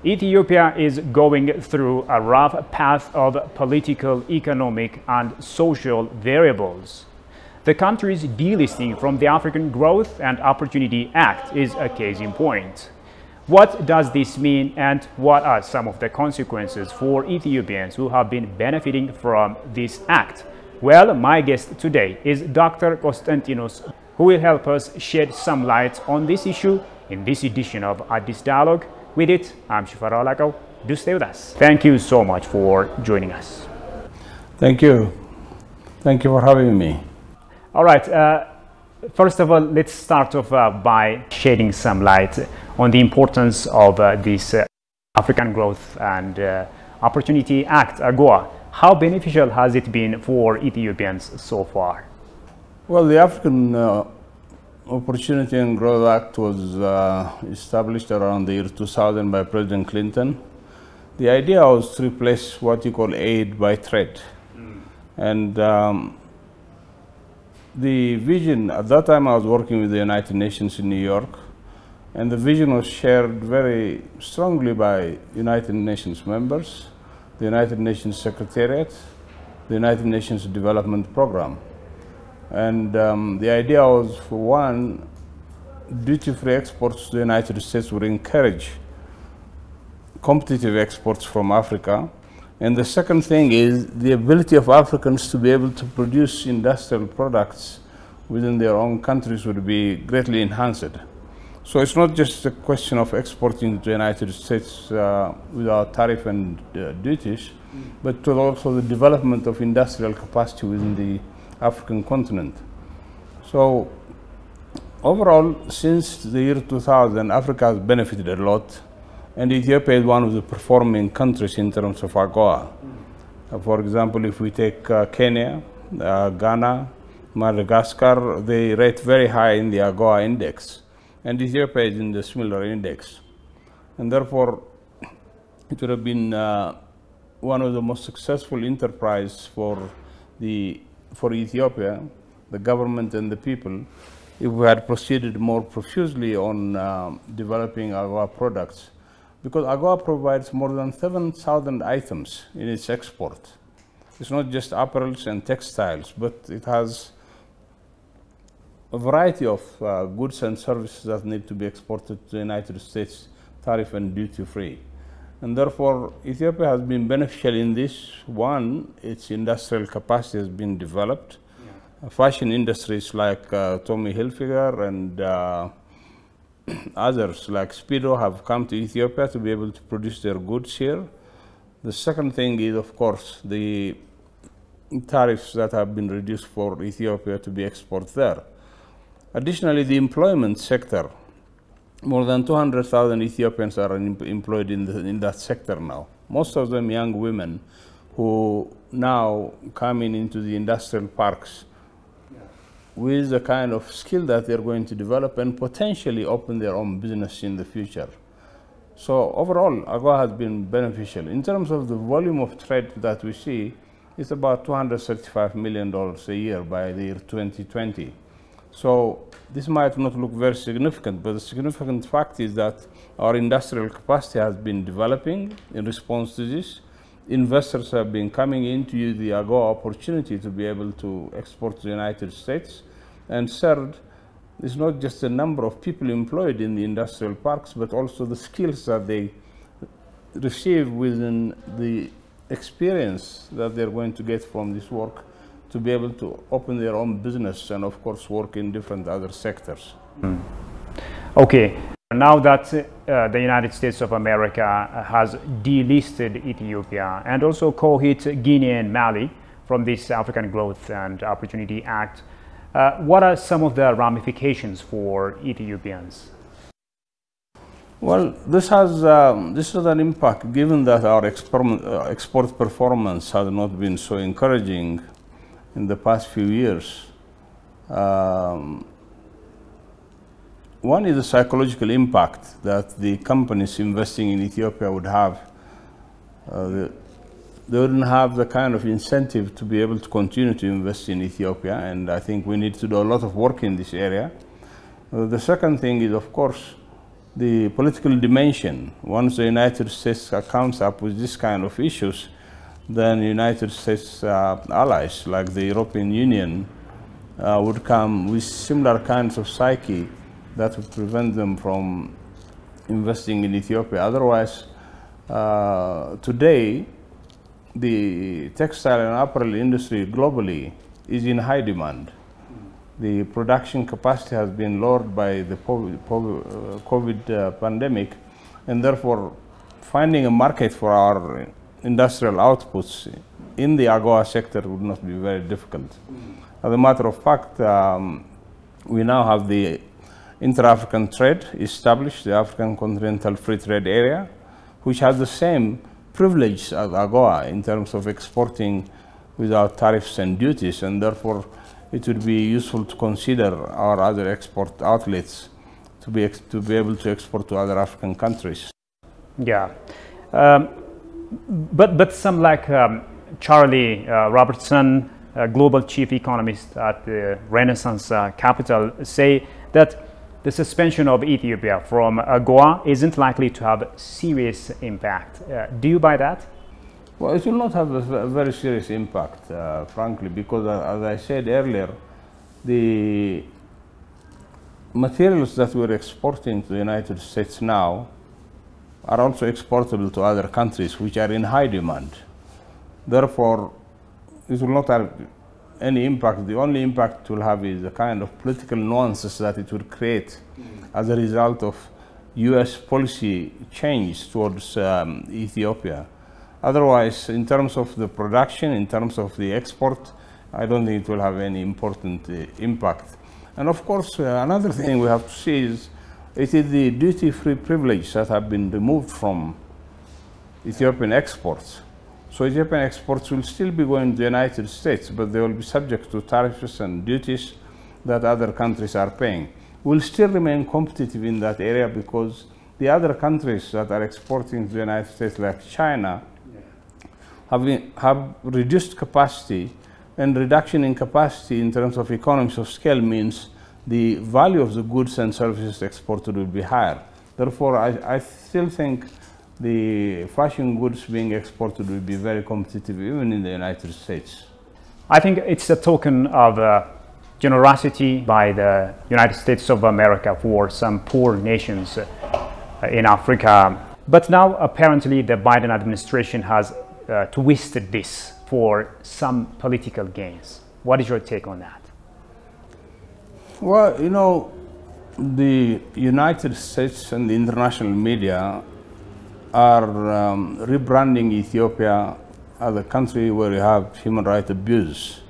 Ethiopia is going through a rough path of political, economic, and social variables. The country's delisting from the African Growth and Opportunity Act is a case in point. What does this mean, and what are some of the consequences for Ethiopians who have been benefiting from this act? Well, my guest today is Dr. COSTANTINOS, who will help us shed some light on this issue in this edition of Addis Dialogue. With it, I'm Shifara Alakau. Do stay with us. Thank you so much for joining us. Thank you. Thank you for having me. All right. First of all, let's start off by shedding some light on the importance of this African Growth and Opportunity Act, AGOA. How beneficial has it been for Ethiopians so far? Well, the African Opportunity and Growth Act was established around the year 2000 by President Clinton. The idea was to replace what you call aid by trade. And the vision, at that time I was working with the United Nations in New York, and the vision was shared very strongly by United Nations members, the United Nations Secretariat, the United Nations Development Program. And the idea was, for one, duty-free exports to the United States would encourage competitive exports from Africa. And the second thing is the ability of Africans to be able to produce industrial products within their own countries would be greatly enhanced. So it's not just a question of exporting to the United States without tariff and duties, but also the development of industrial capacity within the African continent. So overall, since the year 2000, Africa has benefited a lot, and Ethiopia is one of the performing countries in terms of AGOA. For example, if we take Kenya, Ghana, Madagascar, they rate very high in the AGOA index, and Ethiopia is in the similar index. And therefore, it would have been one of the most successful enterprise for Ethiopia, the government and the people, if we had proceeded more profusely on developing AGOA products. Because AGOA provides more than 7,000 items in its export. It's not just apparels and textiles, but it has a variety of goods and services that need to be exported to the United States, tariff and duty-free. And therefore, Ethiopia has been beneficial in this. One, its industrial capacity has been developed. Yeah. Fashion industries like Tommy Hilfiger and others like Speedo have come to Ethiopia to be able to produce their goods here. The second thing is, of course, the tariffs that have been reduced for Ethiopia to be exported there. Additionally, the employment sector. More than 200,000 Ethiopians are employed in that sector now. Most of them young women who now coming into the industrial parks with the kind of skill that they're going to develop and potentially open their own business in the future. So overall, AGOA has been beneficial. In terms of the volume of trade that we see, it's about $235 million a year by the year 2020. So this might not look very significant, but the significant fact is that our industrial capacity has been developing in response to this. Investors have been coming into the AGOA opportunity to be able to export to the United States. And third, it's not just the number of people employed in the industrial parks, but also the skills that they receive within the experience that they're going to get from this work to be able to open their own business and, of course, work in different other sectors. Okay. Now that the United States of America has delisted Ethiopia and also co-hit Guinea and Mali from this African Growth and Opportunity Act, what are some of the ramifications for Ethiopians? Well, this has an impact, given that our export performance has not been so encouraging in the past few years. One is the psychological impact that the companies investing in Ethiopia would have. they wouldn't have the kind of incentive to be able to continue to invest in Ethiopia, and I think we need to do a lot of work in this area. The second thing is, of course, the political dimension. Once the United States comes up with this kind of issues, then United States allies like the European Union would come with similar kinds of psyche that would prevent them from investing in Ethiopia. Otherwise, today, the textile and apparel industry globally is in high demand. The production capacity has been lowered by the COVID pandemic, and therefore finding a market for our industrial outputs in the AGOA sector would not be very difficult. As a matter of fact, we now have the inter-African trade established, the African Continental Free Trade Area, which has the same privilege as AGOA in terms of exporting without tariffs and duties, and therefore it would be useful to consider our other export outlets to be able to export to other African countries. Yeah, but some like Charlie Robertson, global chief economist at the Renaissance Capital, say that the suspension of Ethiopia from AGOA isn't likely to have serious impact. Do you buy that? Well, it will not have a very serious impact, frankly, because as I said earlier, the materials that we're exporting to the United States now are also exportable to other countries which are in high demand. Therefore, it will not have any impact. The only impact it will have is the kind of political nuances that it will create as a result of US policy change towards Ethiopia. Otherwise, in terms of the production, in terms of the export, I don't think it will have any important impact. And of course, another thing we have to see is it is the duty-free privilege that have been removed from Ethiopian exports. So Ethiopian exports will still be going to the United States, but they will be subject to tariffs and duties that other countries are paying. We'll still remain competitive in that area because the other countries that are exporting to the United States, like China, have reduced capacity, and reduction in capacity in terms of economies of scale means the value of the goods and services exported will be higher. Therefore, I still think the fashion goods being exported will be very competitive even in the United States. I think it's a token of generosity by the United States of America for some poor nations in Africa. But now apparently the Biden administration has twisted this for some political gains. What is your take on that? Well, you know, the United States and the international media are rebranding Ethiopia as a country where you have human rights abuse.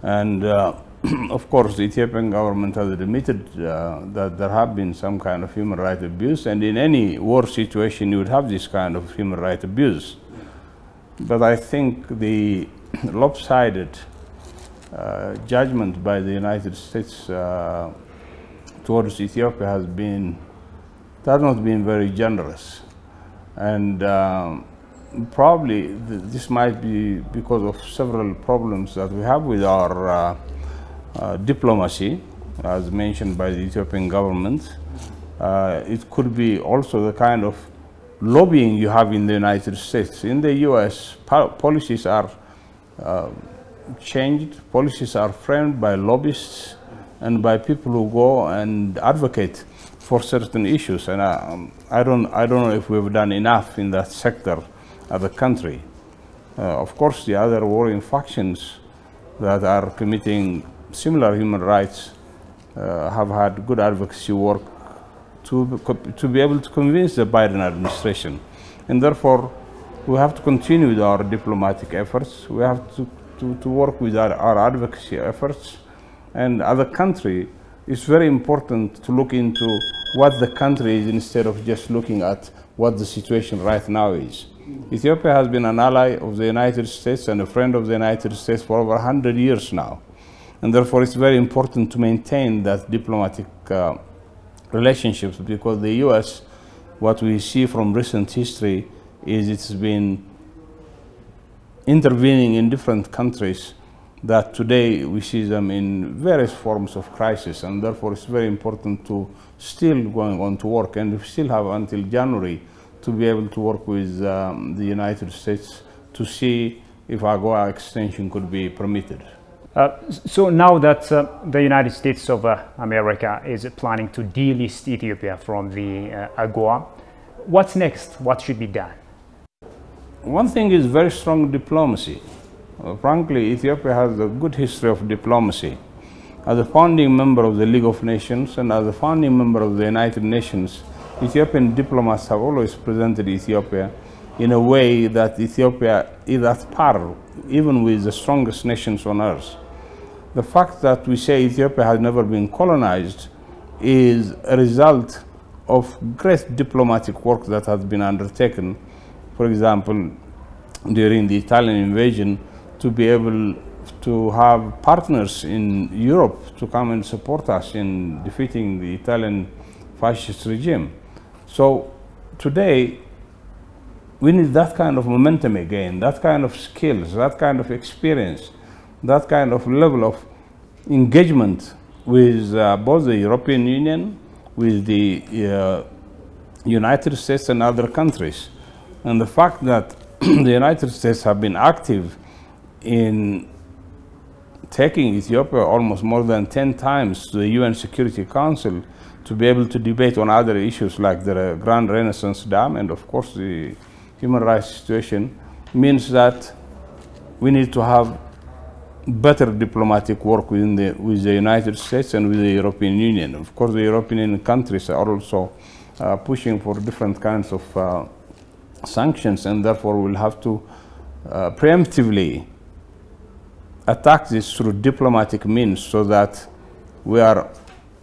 And of course, the Ethiopian government has admitted that there have been some kind of human rights abuse, and in any war situation, you would have this kind of human rights abuse. But I think the lopsided judgment by the United States towards Ethiopia has not been very generous. And probably this might be because of several problems that we have with our diplomacy, as mentioned by the Ethiopian government. It could be also the kind of lobbying you have in the United States. In the US, policies are changed, policies are framed by lobbyists and by people who go and advocate for certain issues, and I don't know if we've done enough in that sector as a country. Of course, the other warring factions that are committing similar human rights have had good advocacy work to be able to convince the Biden administration, and therefore we have to continue with our diplomatic efforts. We have to work with our advocacy efforts, and as a country, it's very important to look into what the country is instead of just looking at what the situation right now is. Ethiopia has been an ally of the United States and a friend of the United States for over 100 years now. And therefore, it's very important to maintain that diplomatic relationships, because the US, what we see from recent history is it's been intervening in different countries that today we see them in various forms of crisis, and therefore it's very important to still going on to work, and we still have until January to be able to work with the United States to see if AGOA extension could be permitted. So now that the United States of America is planning to delist Ethiopia from the AGOA, what's next? What should be done? One thing is very strong diplomacy. Frankly, Ethiopia has a good history of diplomacy. As a founding member of the League of Nations and as a founding member of the United Nations, Ethiopian diplomats have always presented Ethiopia in a way that Ethiopia is at par, even with the strongest nations on earth. The fact that we say Ethiopia has never been colonized is a result of great diplomatic work that has been undertaken. For example, during the Italian invasion, to be able to have partners in Europe to come and support us in defeating the Italian fascist regime. So today, we need that kind of momentum again, that kind of skills, that kind of experience, that kind of level of engagement with both the European Union, with the United States and other countries. And the fact that the United States have been active in taking Ethiopia almost more than 10 times to the UN Security Council to be able to debate on other issues like the Grand Renaissance Dam and of course the human rights situation, means that we need to have better diplomatic work with the United States and with the European Union. Of course, the European Union countries are also pushing for different kinds of sanctions, and therefore we'll have to preemptively attack this through diplomatic means so that we are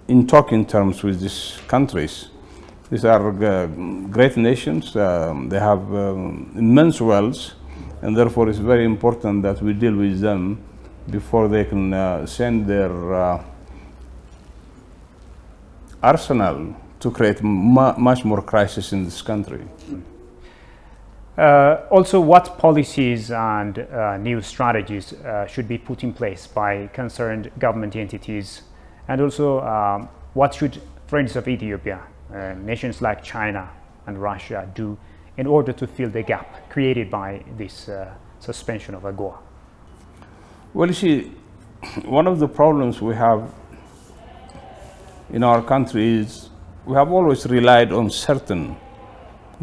in talking terms with these countries. These are great nations, they have immense wealth, and therefore it's very important that we deal with them before they can send their arsenal to create much more crisis in this country. Also, what policies and new strategies should be put in place by concerned government entities, and also what should friends of Ethiopia, nations like China and Russia, do in order to fill the gap created by this suspension of AGOA? Well, you see, one of the problems we have in our country is we have always relied on certain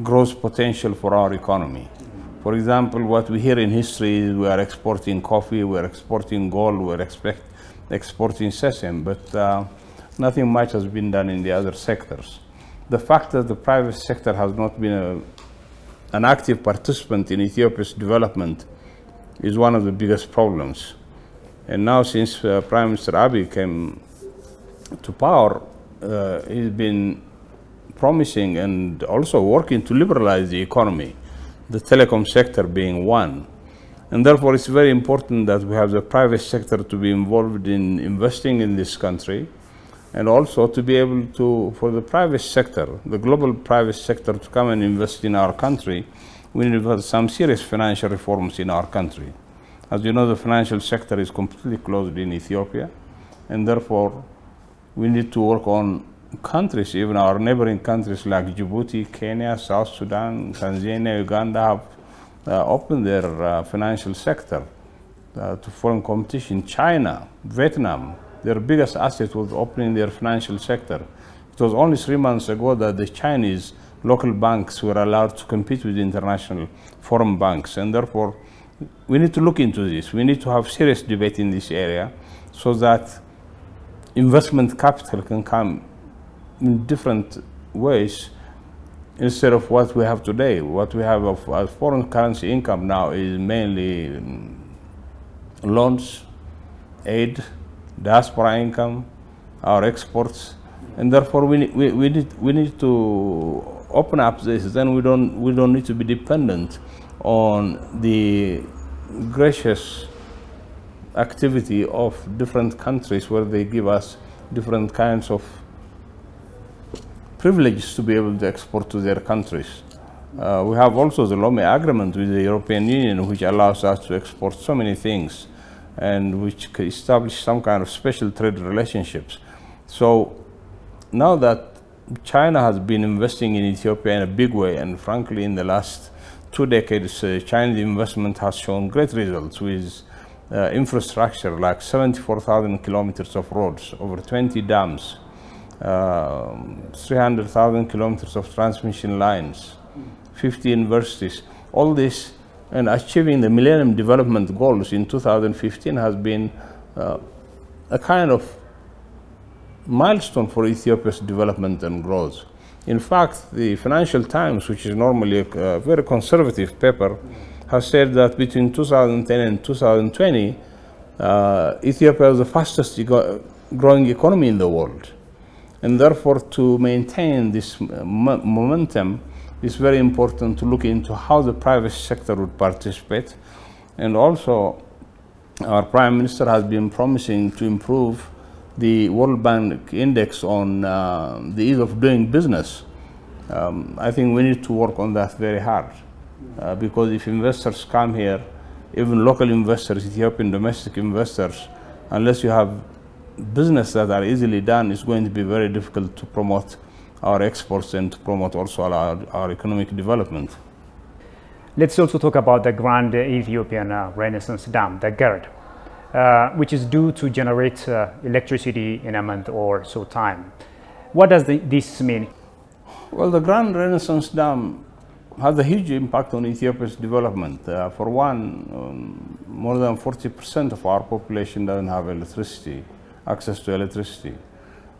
growth potential for our economy. For example, what we hear in history is we are exporting coffee, we are exporting gold, we are exporting sesame, but nothing much has been done in the other sectors. The fact that the private sector has not been an active participant in Ethiopia's development is one of the biggest problems. And now, since Prime Minister Abiy came to power, he's been promising and also working to liberalize the economy, the telecom sector being one. And therefore, it's very important that we have the private sector to be involved in investing in this country, and also to be able to, for the private sector, the global private sector, to come and invest in our country. We need some serious financial reforms in our country. As you know, the financial sector is completely closed in Ethiopia, and therefore we need to work on countries, even our neighboring countries like Djibouti, Kenya, South Sudan, Tanzania, Uganda have opened their financial sector to foreign competition. China, Vietnam, their biggest asset was opening their financial sector. It was only 3 months ago that the Chinese local banks were allowed to compete with international foreign banks, and therefore we need to look into this. We need to have serious debate in this area so that investment capital can come in different ways instead of what we have today. What we have of foreign currency income now is mainly loans, aid, diaspora income, our exports, and therefore we need to open up this. Then we don't need to be dependent on the gracious activity of different countries where they give us different kinds of privileges to be able to export to their countries. We have also the Lome Agreement with the European Union, which allows us to export so many things and which establish some kind of special trade relationships. So now that China has been investing in Ethiopia in a big way, and frankly in the last 2 decades, Chinese investment has shown great results with infrastructure like 74,000 kilometers of roads, over 20 dams, 300,000 kilometers of transmission lines, 50 universities. All this, and achieving the Millennium Development Goals in 2015 has been a kind of milestone for Ethiopia's development and growth. In fact, the Financial Times, which is normally a very conservative paper, has said that between 2010 and 2020, Ethiopia is the fastest growing economy in the world. And therefore, to maintain this momentum, it's very important to look into how the private sector would participate. And also, our Prime Minister has been promising to improve the World Bank index on the ease of doing business. I think we need to work on that very hard because if investors come here, even local investors, Ethiopian domestic investors, unless you have business that are easily done, it's going to be very difficult to promote our exports and to promote also our economic development. Let's also talk about the Grand Ethiopian Renaissance Dam, the GERD. Which is due to generate electricity in a month or so time. What does this mean? Well, the Grand Renaissance Dam has a huge impact on Ethiopia's development. For one, more than 40% of our population doesn't have electricity, access to electricity.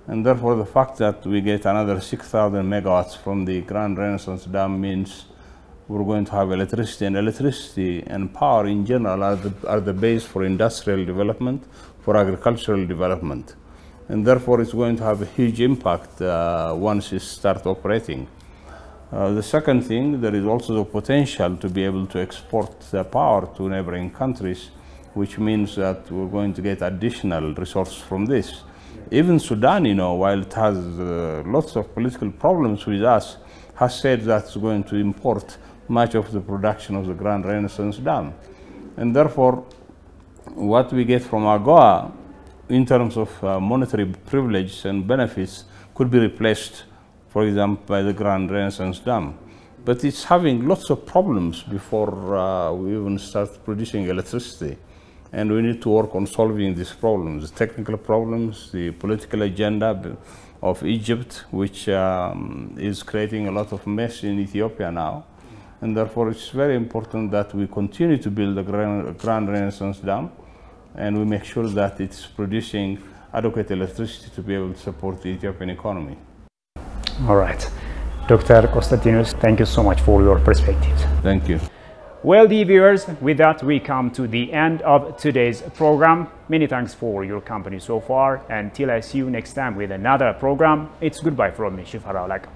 And therefore, the fact that we get another 6,000 megawatts from the Grand Renaissance Dam means we're going to have electricity, and electricity and power in general are the base for industrial development, for agricultural development. And therefore, it's going to have a huge impact once it starts operating. The second thing, there is also the potential to be able to export the power to neighboring countries, which means that we're going to get additional resources from this. Even Sudan, you know, while it has lots of political problems with us, has said that it's going to import much of the production of the Grand Renaissance Dam. And therefore, what we get from AGOA in terms of monetary privilege and benefits could be replaced, for example, by the Grand Renaissance Dam. But it's having lots of problems before we even start producing electricity. And we need to work on solving these problems, the technical problems, the political agenda of Egypt, which is creating a lot of mess in Ethiopia now. And therefore, it's very important that we continue to build the Grand Renaissance Dam, and we make sure that it's producing adequate electricity to be able to support the Ethiopian economy. All right. Dr. Constantinos, thank you so much for your perspectives. Thank you. Well, dear viewers, with that we come to the end of today's program. Many thanks for your company so far. Until I see you next time with another program, it's goodbye from me, Shifarao Laka.